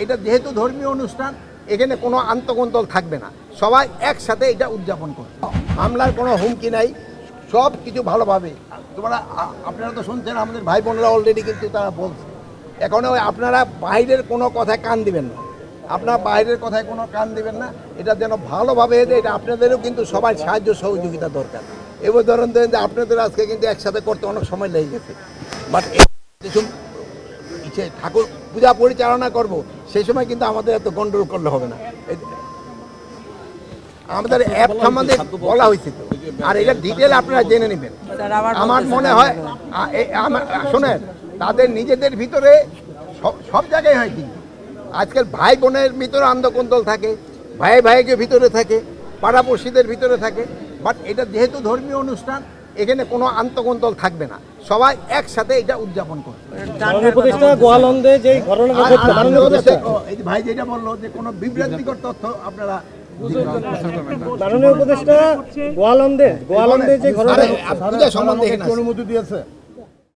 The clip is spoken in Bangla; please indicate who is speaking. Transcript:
Speaker 1: এটা যেহেতু ধর্মীয় অনুষ্ঠান, এখানে কোনো আন্তঃকন্দল থাকবে না, সবাই একসাথে এটা উদযাপন করবে। হামলার কোনো হুমকি নাই, সব কিছু ভালোভাবে। আপনারা তো শুনছেন, আমাদের ভাই বোনরা অলরেডি কিন্তু তারা বলছে। এখন আপনারা বাইরের কোনো কথায় কান দিবেন না, আপনারা বাইরের কথায় কোনো কান দিবেন না, এটা যেন ভালোভাবে এটা আপনাদেরও কিন্তু সবাই সাহায্য সহযোগিতা দরকার। এবার ধরেন যে আপনাদের আজকে কিন্তু একসাথে করতে অনেক সময় লেগে গেছে, বাট ঠাকুর পূজা পরিচালনা করব সেই সময় কিন্তু আমাদের এত গন্ডগোল করলে হবে না। আমাদের অ্যাপ সম্বন্ধে বলা হয়েছে তো, আর এটা ডিটেল আপনারা জেনে নেবেন। আমার মনে হয় শোনেন, তাদের নিজেদের ভিতরে সব জায়গায় হয়, কিন্তু আজকাল ভাই বোনের ভিতরে আন্দোলন থাকে, ভাই ভাইকে ভিতরে থাকে, পাড়াপড়শিদের ভিতরে থাকে, বাট এটা যেহেতু ধর্মীয় অনুষ্ঠান, এখানে কোনো আন্তঃকন্দল থাকবে না, সবাই একসাথে এটা উদযাপন করবে। ভাই যেটা বললো যে কোনো বিভ্রান্তিকর তথ্য আপনারা
Speaker 2: মাননীয় উপদেষ্টা গোয়ালন্দে যে ঘটনা
Speaker 1: পূজা সম্বন্ধে
Speaker 3: অনুমতি দিয়েছে।